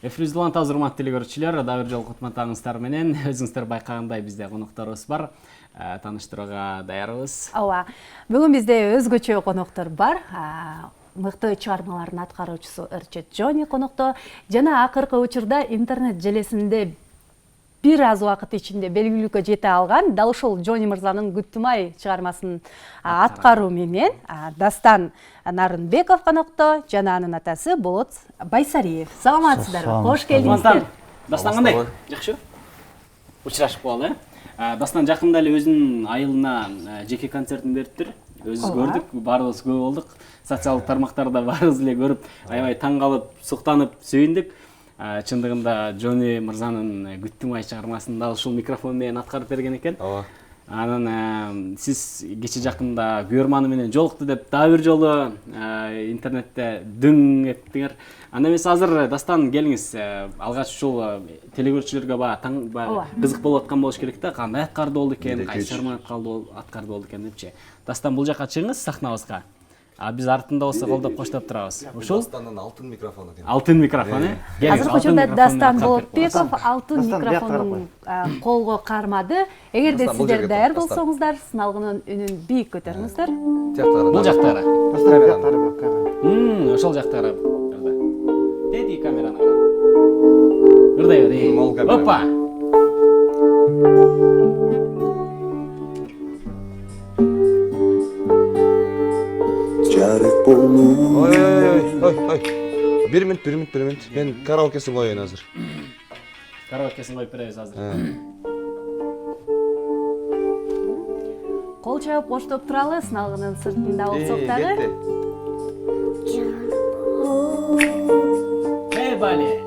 Эфирибизде улан тазыр урматтуу телекөрүүчүлөр, дагы бир жолку кутмандыгыңыздар менен өзүңүздөр байкагандай бизде конокторубуз бар. Тааныштырууга даярбыз. Ооба. Бүгүн бизде өзгөчө коноктор бар. Мыкты чыгармалардын аткаруучусу Эрчет Жони конокто жана акыркы учурда интернет желесинде бир аз убакыт ичинде белгилүүлүккө жете алган дал ушул Жони мырзанын Күттүм ай чыгармасын аткаруу менен Дастан Нарынбеков конокто жана анын атасы Болот Байсариев. Саламатсыздарбы? Кош келиңиздер. Дастан кандай? Жакшы? Учурашып калалы. Дастан жакында эле өзүнүн айылына жеке концертин бериптир. Өзүбүз көрдүк, баарыбыз көп болдук. Социалдык тармактарда баарыбыз эле көрүп, аябай таң калып, суктанып, сүйүндүк. Чындыгында Жони мырзанын Күттүм ай чыгармасын дал ушул микрофон менен аткарып берген экен. Ооба. Анан сиз кече жакында көрманы менен жолукту деп дагы бир жолу интернетте дөң эттиңер. Анда эмес азыр Дастан келиңиз. Алгач ушул телекөрүүчүлөргө баягы кызык болуп аткан болуш керек да. Кандай аткарды болду экен, кайсы чыгарманы аткарды болду экен депчи. Дастан бул жака чыгыңыз сахнабызга. Биз артында болсо колдоп коштоп турабыз. Ушул Дастандын алтын микрофону экен. Алтын микрофон, Азыркы учурда Дастан Болотбеков алтын микрофонун колго кармады. Эгерде сиздер даяр болсоңуздар, сыналгынын үнүн бийик көтөрүңүздөр. Бул жактагы. Ошол жактагы. Деди камераны. Ырдай бери. Опа. Ой. Бир минут. Мен караокесин коеюн азыр. Караокесин коюп беребиз азыр. Кол чабып коштоп туралы, сыналгынын сыртында болсок дагы. Эй, Бали.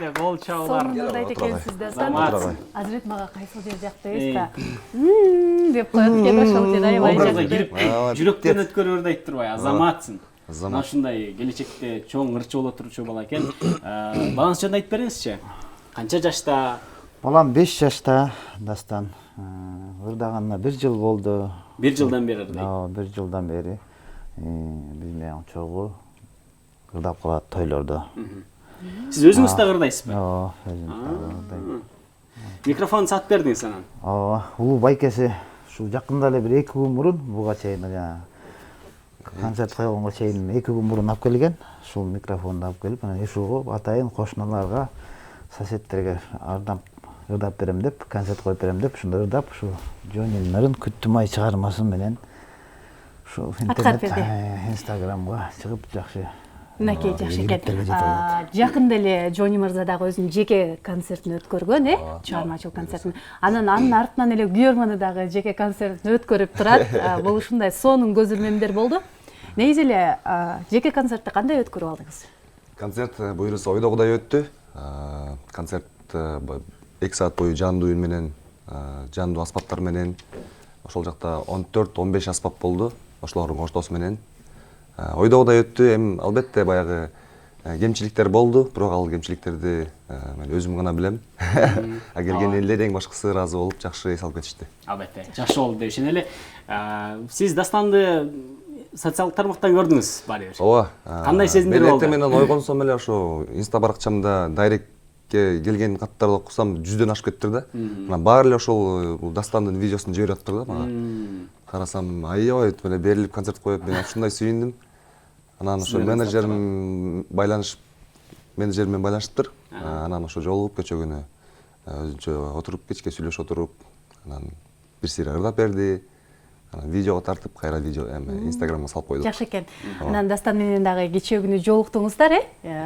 мынакей кол чабуулар. Сонунда айт экенсиз Дастан. Замат. Азырет мага кайсыл жер жакты эска. Деп коюп экен ошол жер аябай Образга жакты. кирип жүрөктөн өткөрүп айтып турбайбы, Азаматсың. Азамат. Мына ушундай келечекте чоң ырчы боло турчу бала экен. Балаңыз жөнүндө айтып бериңизчи. Канча жашта? Балам 5 жашта, Дастан. Ырдаганына 1 жыл болду. 1 жылдан бери ырдайт. 1 жылдан бери биз менен чогуу ырдап калат тойлордо. Сиз өзүңүз да ырдайсызбы? Ооба, өзүм. Микрофон сатып бердиңиз анан. Ооба, уу байкеси ушу жакында эле бир 2 күн мурун буга чейин жана концерт койгонго чейин 2 күн мурун алып келген. Ушул микрофонду алып келип, анан ушугу атайын кошуналарга, соседтерге ырдап берем деп, концерт коюп берем деп, ушундай ырдап, ушу Джонинин ырын Күттүм ай чыгармасы менен ушу Аткарып интернет, берди. Инстаграмга чыгып жакшы. Мынакей жакшы Египеттерге жетип экен. алат. Жакында эле Джони мырза дагы өзүнүн жеке концертин өткөргөн, чыгармачылык концертин. Анан анын артынан эле күйөрманы дагы жеке концертин өткөрүп турат. Бул ушундай сонун көзөмөндөр болду. Негизи эле жеке концертти кандай өткөрүп алдыңыз? Концерт буюрса ойдогудай өттү. Концерт 2 саат бою жандуу үн менен, жандуу аспаптар менен, ошол жакта 14-15 аспап болду. Ошолордун коштоосу менен ойдогудай өттү. Эми албетте баягы кемчиликтер болду, бирок ал кемчиликтерди мен өзүм гана билем. Келген элдер эң башкысы ыраазы болуп, жакшы эс алып кетишти. Албетте, жакшы болду деп ишенели. Сиз Дастанды социалдык тармактан көрдүңүз баары бир. Ооба. Кандай сезимдер болду? болду? Мен менен ойгонсом эле ошо инста баракчамда дайректке келген каттарды окусам 100дөн ашып кетиптир да. Мына баары эле ошол Дастандын видеосун жиберип атыптыр да мага. Карасам, аябай эле берилип концерт коюп, мен ушундай сүйүндүм. Анан ошо менеджерим менен байланыштыр. Анан ошо жолугуп кечээ күнү өзүнчө отуруп, кечке сүйлөшүп отуруп, анан бир сыйра ырдап берди. Анан видеого тартып, кайра видео Инстаграмга салып койдук. Жакшы экен. Анан Дастан менен дагы кечээ күнү жолуктуңуздар,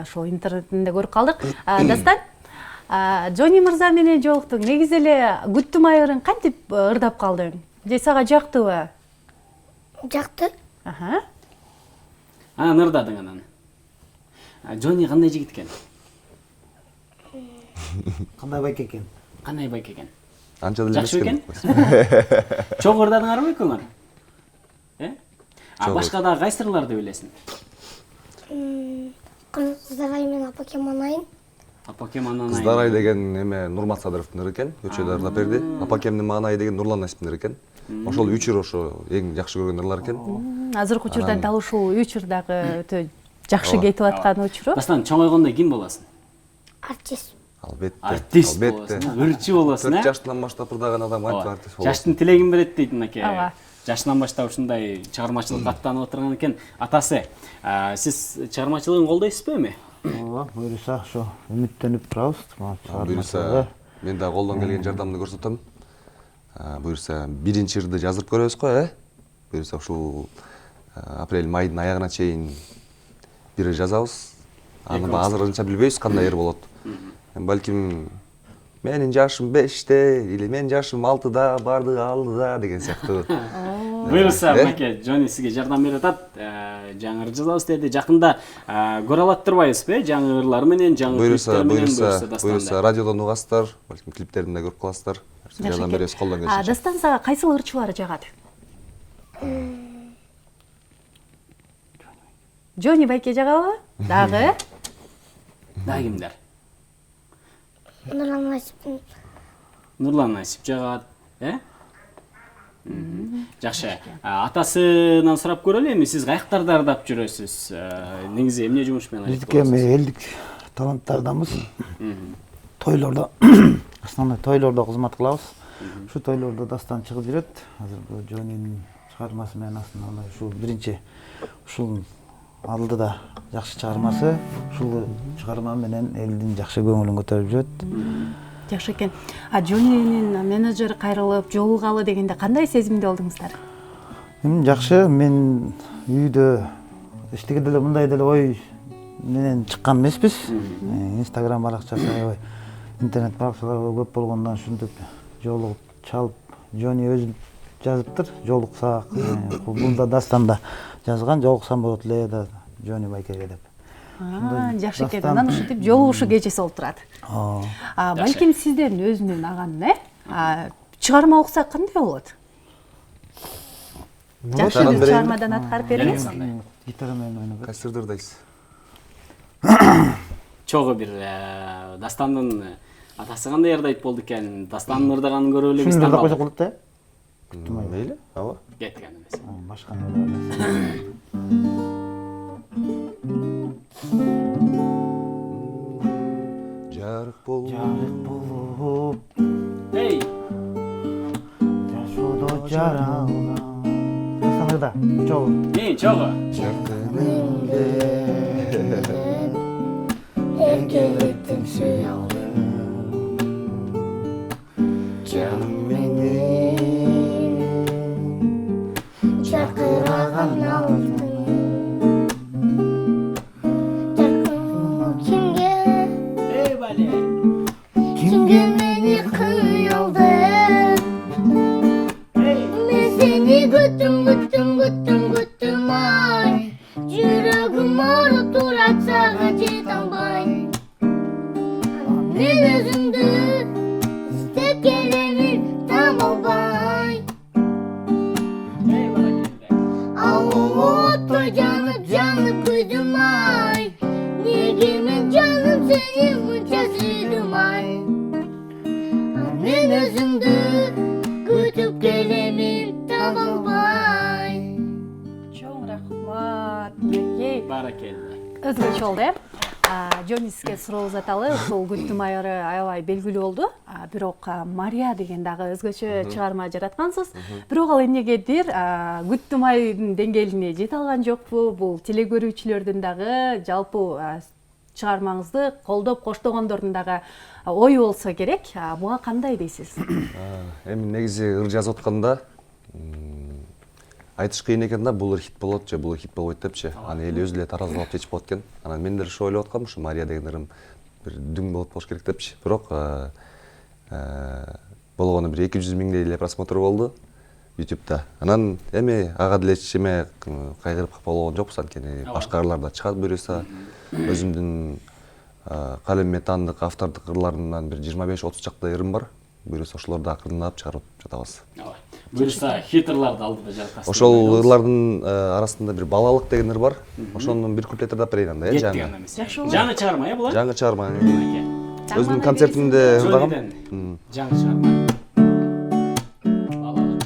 ошо интернетинде көрүп калдык. Дастан, Джони мырза менен жолуктуң. Негизи эле Күттүм ай ырын кантип ырдап калдың? Же сага жактыбы? Жакты. Анан ырдадың анан. Джони кандай жигит экен? Кандай байке экен? Кандай байке экен? Анча деле Жакшы экен? Чоң ырдадыңарбы экөөңөр? Башка дагы кайсы ырларды билесиң? Кыздар ай менен Апакем анайын. Апакем анан Кыздар ай деген эме Нурмат Садыровдун ыры экен, көчөдө ырдап берди. Апакемдин маанайы деген Нурлан Насиптин ыры экен. Ошол 3 ыр ошо эң жакшы көргөн ырлар экен. Азыркы учурда дал ушул 3 ыр дагы өтө жакшы кетип аткан учуру. Дастан, чоң ойгондо ким болосуң? Артист. Албетте. Артист болосуң, ырчы болосуң, 4 жаштан баштап ырдаган адам кантип артист болот? Жаштын тилегин берет дейт мынакей. Ооба. Жашынан баштап ушундай чыгармачылыкка аттанып отурган экен. Атасы, сиз чыгармачылыгын колдойсузбу эми? Ооба, буюрса ошо үмүттөнүп турабыз. Буюрса мен дагы колдон келген жардамды көрсөтөм. Буюрса биринчи ырды жаздырып көрөбүз го, Буюрса ушул апрель майдын аягына чейин бир ыр жазабыз. Аны азырынча билбейбиз кандай ыр болот. Балким менин жашым 5те или менин жашым 6да, бардыгы алдыда деген сыяктуу. Буюрса, мынакей Джони сизге жардам берип атат. Жаңы ыр жазабыз деди. Жакында көрө алат турбайбызбы? Жаңы ырлар менен, жаңы клиптер менен буюрса радиодон угасыздар, балким клиптерин да көрүп каласыздар. Жардам беребиз колдон келишинче. Дастан сага кайсыл ырчылар жагат? Джони байке жагабы? Дагы? Дагы кимдер? Нурлан Насиптин. Нурлан Насип жагат, Жакшы. Атасынан сурап көрөлү эми, сиз каяктарда ырдап жүрөсүз? Негизи эмне жумуш менен алек Биздики эми элдик таланттардамыз. Тойлордо, основной тойлордо кызмат кылабыз. Ушу тойлордо Дастан чыгып жүрөт. Азыр Джонинин чыгармасы менен астында ушул биринчи ушул алдыда жакшы чыгармасы, ушул чыгарма менен элдин жакшы көңүлүн көтөрүп жүрөт. Жакшы экен. Джонинин менеджери кайрылып жолугалы дегенде кандай сезимде болдуңуздар? Жакшы, мен үйдө эчтеге деле мындай деле ой менен чыккан эмеспиз. Инстаграм баракчасы аябай интернет баракчалар көп болгондон ушинтип жолугуп чалып, Джони өзү жазыптыр, жолуксак. Бул да Дастан да жазган, жолуксам болот эле да Джони байкеге деп. Жакшы экен. Анан ушинтип жолугушуу кечеси болуп турат. Балким сизден өзүнүн аганы, чыгарма окусак кандай болот? Жакшы бир чыгармадан аткарып бериңиз. Гитара менен ойнап. Кайсы ырдайсыз? Чогуу бир Дастандын атасы кандай ырдайт болду экен? Дастандын ырдаганын көрүп эле биз Шундый да тандалдык. койсок болот да. Мейли, ооба. Кеттик анда эмес. Башканы ойлойбуз. Жарык болуп, Эй, жашоодо жаралган. Дастанырда, чогуу. чогуу. Эркелеттим сүйалды жаным менен чакыраган алтын кимге Эй, бале. кимге мени кыялдың мен сени күттүм ай жүрөгүм ооруп турат сага жете албай мен өзүмдү издеп келемин таба албай Эй, баракелде. ал оттой жанып күйдүм ай неге мен жаным сени мынча сүйдүм ай мен өзүмдү күтүп келемин таба албай. Чоң рахмат. Меркей. Баракелде. Өзгөчө болду, Жони сизге суроо узаталы. Ушул күттүм айыры аябай белгилүү болду. Бирок Мария деген дагы өзгөчө чыгарма жараткансыз. Бирок ал эмнегедир күттүм айдын деңгээлине жете алган жокпу? Бул телекөрүүчүлөрдүн дагы жалпы чыгармаңызды колдоп коштогондордун дагы ою болсо керек. Буга кандай дейсиз? Эми негизи ыр жазып атканда айтыш кыйын экен да, бул хит болот же бул хит болбойт депчи. Аны эл өзү эле таразылап чечип болот экен. Анан мен деле ошо ойлоп аткам, ушу Мария деген ырым бир дүң болот болуш керек депчи. Бирок болгону бир 200 миңдей эле просмотр болду YouTube'да. Анан эми ага деле эчиме кайгырып капа болгон жокпуз, анткени башка ырларда чыгат буюрса. Өзүмдүн калемиме таандык автордук ырларымдан бир 25-30 чактай ырым бар. Буюрса ошолорду акырындап чыгарып жатабыз. Буюрса хитрларды алдыда жараткансыз. Ошол ырлардын арасында бир балалык деген ыр бар. Ошонун бир куплет ырдап берейин анда, жаңы. Жаңы чыгарма, булар? Жаңы чыгарма. Өзүмдүн концертимде ырдагам. Жаңы чыгарма. Балалык.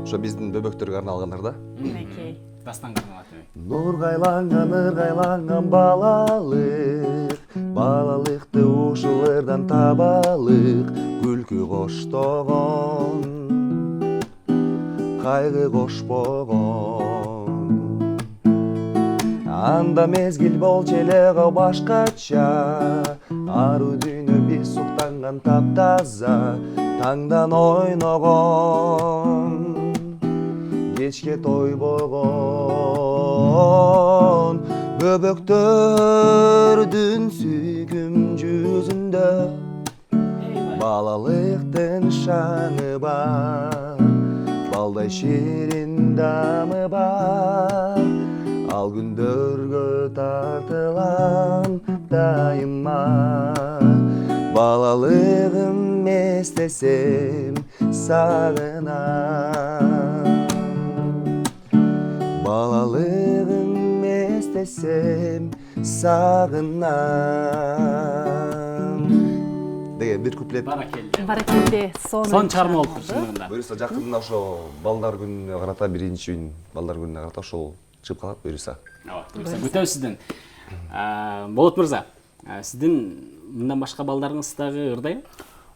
Ошо биздин бөбөктөргө арналган ыр да. Меркей. Дастан кырмалат. Нургайланган балалык, балалыкты ушул ырдан табалык, күлкү коштогон, кайгы кошпогон. Анда мезгил болчу эле башкача, ару дүйнө биз суктанган таптаза, таңдан ойногон, кечке тойбогон, бөбөктөрдүн сүйкүм жүзүндө балалыктын шаңы бар, балдай ширин дамы бар, ал күндөргө тартылам дайыма. Балалыгым эстесем сагынам, балалыгым эстесем сагынам деген бир куплет. Баракелде. Сон чыгарма болуптур чындыгында. Буюрса жакында ошо балдар күнүнө карата, биринчи балдар күнүнө карата ошол чыгып калат буюрса. Буюрса күтөбүз сизден. Болот мырза, сиздин мындан башка балдарыңыз дагы ырдайбы?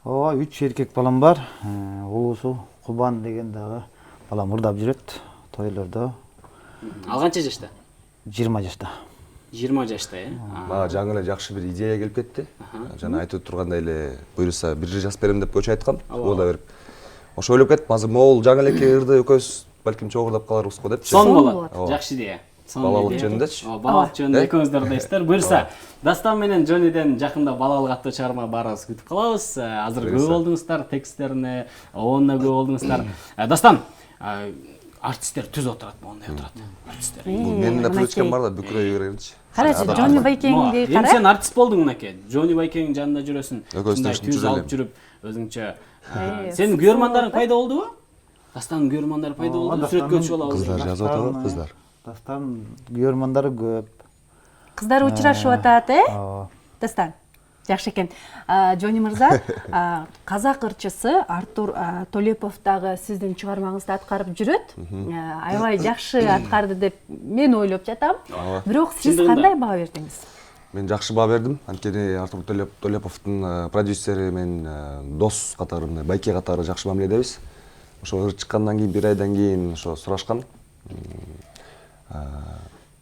Ооба, 3 эркек балам бар. Улуусу Кубан деген дагы балам ырдап жүрөт тойлордо. Ал канча жашта? 20 жашта. 20 жашта, Мага жаңы эле жакшы бир идея келип кетти. Жана айтып тургандай эле буюрса бир жазып берем деп көчө айткам. Оода берип. Ошо ойлоп кеттим, азыр могул жаңы элекке ырды экөөбүз балким чогуу ырдап каларбыз го депчи. Сон болот. Жакшы идея. Балалык жөнүндөчү. Балалык жөнүндө экөөңүздөр ырдайсыздар. Буюрса, Дастан менен Жониден жакында балалык аттуу чыгарма баарыбыз күтүп калабыз. Азыр көп болдуңуздар, тексттерине, оонуна көп болдуңуздар. Дастан, артисттер түз отурат, моундай отурат. Артисттер. Бул менин да привычкам бар да, бүкүрөй беренчи. Карачы, Джонни Байкеңди Эми кара. сен артист болдуң мынакей. Джонни Байкеңдин жанында жүрөсүң. Экөөбүз Ушундай ушинтип түз жүрө алып элем. жүрүп, өзүңчө. Сенин көрөрмандарың пайда болдубу? Дастанын көрөрмандары пайда болду. Сүрөткө түшүп алабыз. Кыздар жазып атабы, кыздар. Дастан көрөрмандары көп. Кыздар учурашып атат, Ооба. Дастан. Жакшы экен. Джонни мырза, казак ырчысы Артур Толепов дагы сиздин чыгармаңызды аткарып жүрөт. Аябай жакшы аткарды деп мен ойлоп жатам. Бирок сиз Чындыгында. кандай баа бердиңиз? Мен жакшы баа бердим. Анткени Артур Толеповдун продюсери мен дос катары, байке катары жакшы мамиледебиз. Ошо ыр чыккандан кийин, бир айдан кийин ошо сурашкан.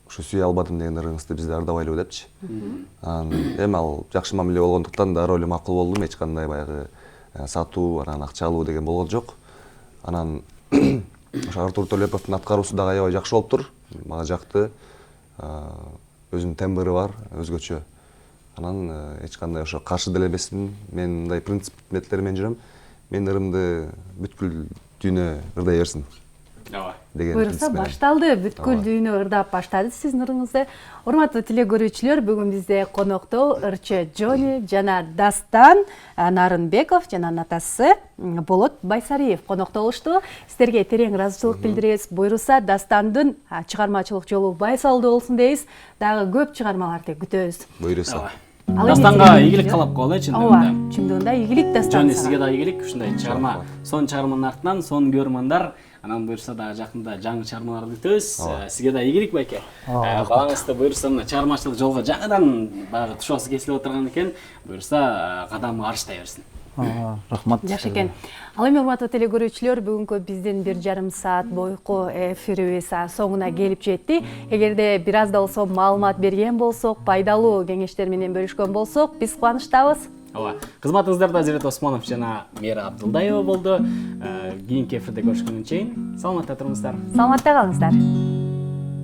Ушу сүйө албадым деген ырыңызды бизде ардабайлыбы депчи. Эми ал жакшы мамиле болгондуктан дароо эле макул болдум. Эч кандай баягы сатуу, анан акча алуу деген болгон жок. Анан ошо Артур Толеповдун аткаруусу дагы аябай жакшы болуптур. Мага жакты. Өзүнүн тембри бар, өзгөчө. Анан эч кандай ошо каршы деле эмесмин. Мен мындай принцип метлер менен жүрөм. Мен ырымды бүткүл дүйнө ырдай берсин Ооба. деген Буюрса принцип менен. башталды, бүткүл дүйнө ырдап баштады сиздин ырыңызды. Урматтуу телекөрүүчүлөр, бүгүн бизде конокто ырчы Джонни жана Дастан Нарынбеков жана атасы Болот Байсариев конокто болушту. Сиздерге терең ыраазычылык билдиребиз. Буюрса Дастандын чыгармачылык жолу байсалдуу болсун дейбиз. Дагы көп чыгармаларды күтөбүз. Буйруса. Дастанга ийгилик каалап коелу Ооба, чындыгында. чындыгында ийгилик Дастан. Джонни, сизге да ийгилик, ушундай чыгарма, сонун чыгарманын артынан сонун көрөрмандар, анан буюрса дагы жакында жаңы чыгармаларды күтөбүз. Сизге да ийгилик байке. Балаңызды буюрса мына чыгармачылык жолго жаңыдан баягы тушасы кесилип отурган экен. Буюрса кадамы арыштай берсин. Рахмат. Жакшы экен. Ал эми урматтуу телекөрүүчүлөр, бүгүнкү биздин 1,5 саат бойку эфирибиз соңуна келип жетти. Эгерде бир аз да болсо маалымат берген болсок, пайдалуу кеңештер менен бөлүшкөн болсок, биз кубанычтабыз. Ооба. Кызматыңыздарда Азирет Осмонов жана Мира Абдылдаева болду. Кийинки эфирде көрүшкөнгө чейин саламатта туруңуздар. Саламатта калыңыздар.